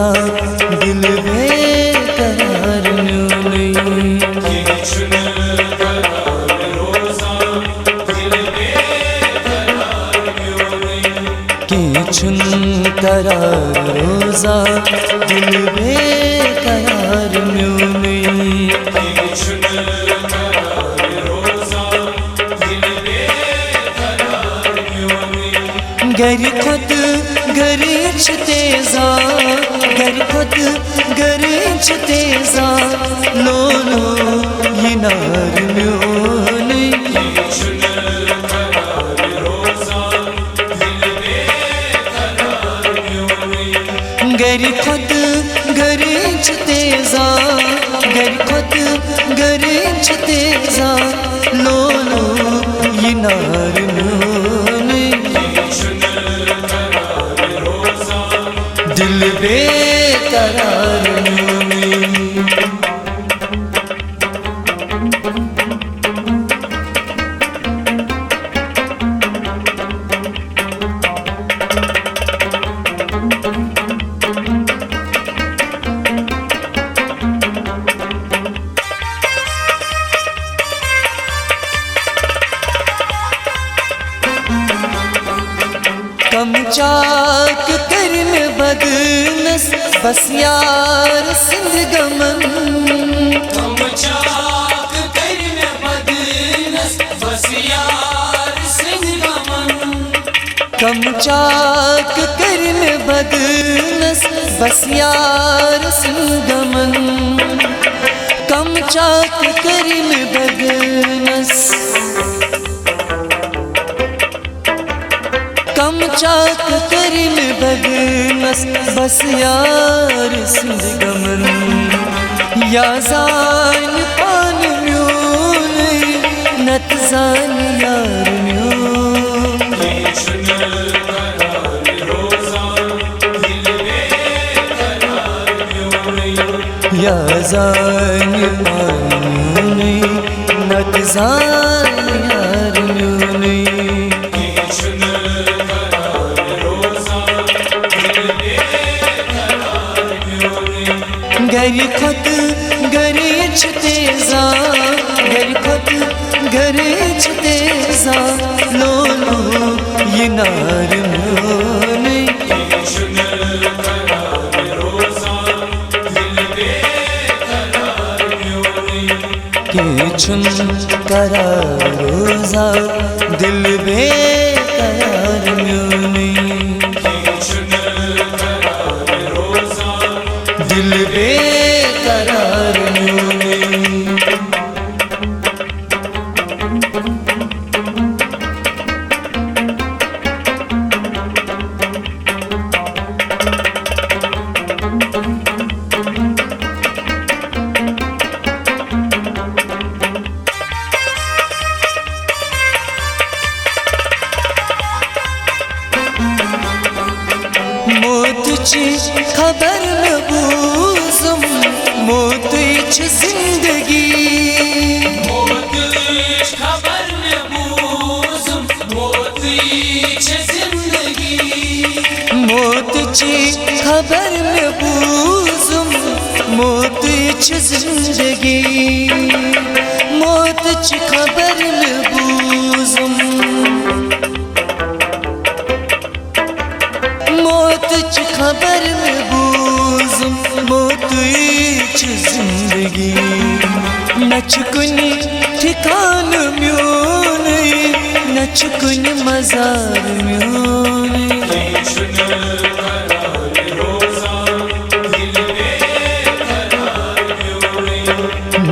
रोजा दिल बेकरार म्यूनी किचुन करार रोजा दिल बेकरार म्यूनी गर खुद गरिच तेजा गर खुद गरिच तेजा लोलो यिनार म्यूनी गर खुद गरिच तेजा गर खुद गरिच तेजा लोलो यिनार म्यूनी दिल बेकरार म्यूनी कम चाक करन बदनस बस यार सिंध गमन कम चाक करन बदनस बस यार सिंध गमन कम चाक करन बदनस बस यार सिंध गमन कम चाक करन बदनस कम चाक करन बदनस बस यार सिंध गमन या जान पान म्यूनी नत जान यार या जान पान म्यूनी नत जान यार म्यूनी गर खुद गरिच तेजा गर खुद गरिच तेजा लोलो यिनार म्यूनी किचुन करार रोजा दिल बेकरार म्यूनी दिल बेकरार म्यूनी मोतची खबर न बूज़म मोतच जिंदगी मोतच खबर न बूज़म मोतच जिंदगी मोतची खबर न बूज़म मोतच जिंदगी मोतच खबर न बूज़म मोतच खबर में बूज़म मोतच जिंदगी नच कुनी ठिकान म्यूनी नच कुनी मजार म्यूनी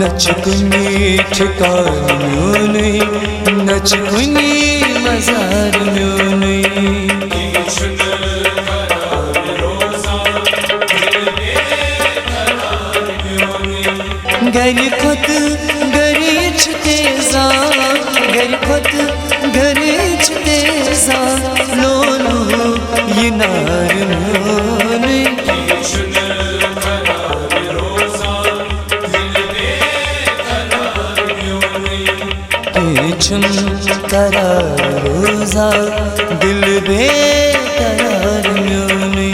नच कुनी ठिकान म्यूनी नच कुनी मजार म्यूनी गर खुद गरिच तेजा गर खुद गरिच तेजा लोलो यिनार म्यूनी किचुन करार रोजा दिल बेकरार म्यूनी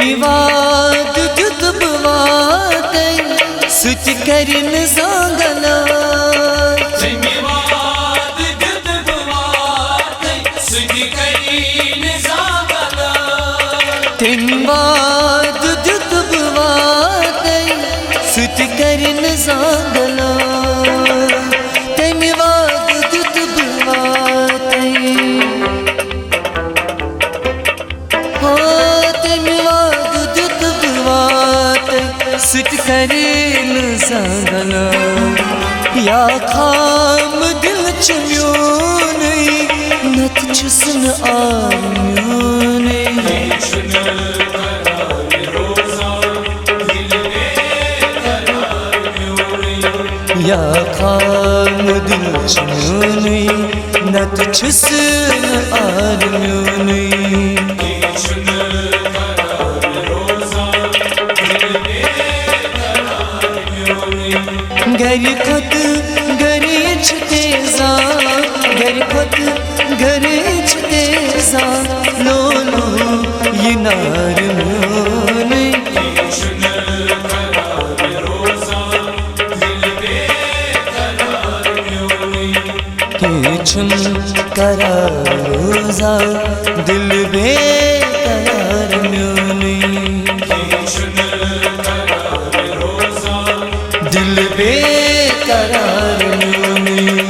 Temi vaad düt bıvatay Süt kerin zangalar Temi vaad düt bıvatay Süt kerin zangalar Temi vaad düt bıvatay Süt kerin zangalar Temi vaad düt bıvatay Süt kerin zangala Ya kam dil çmyuni Nat çısın amyuni Ya kam dil çmyuni Nat çısın amyuni Geri kod geriç tezan Geri kod geriç tezan Lolo yinar müne Keçun karar roza Dil beqarar müne Dil beqarar müne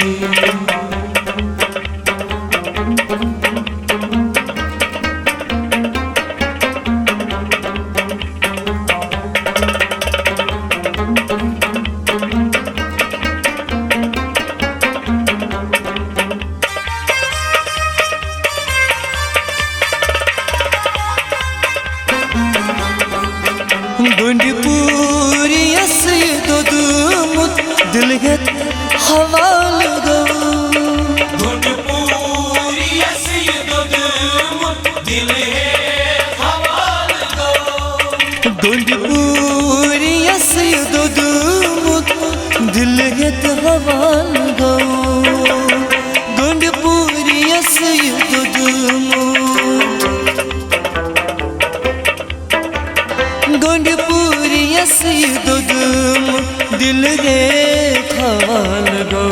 Gundipuri yasy dodumut dilget haval go Gundipuri yasy dodumut dilget haval go Gundipuri yasy dodumut dilget haval go Gundipuri yasy dodumut Gundipuri yasy dodumut dilget haval go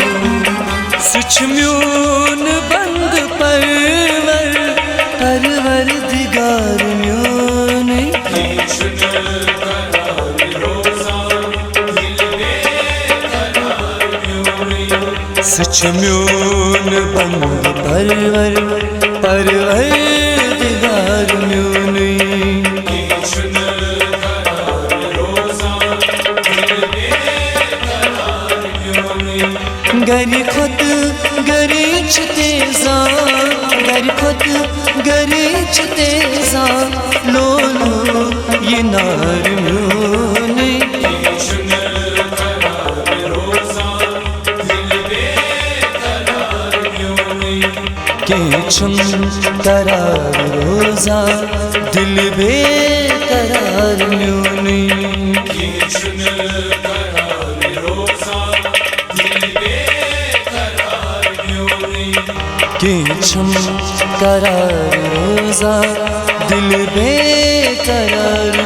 Suçmyun band parvar Parvar digar myune Suçmyun band parvar Parvar digar myune Geri kod geriç tezan Geri kod geriç tezan Lolo yinar müne Keçun karar roza Dil beqarar müne Keçun karar roza Dil beqarar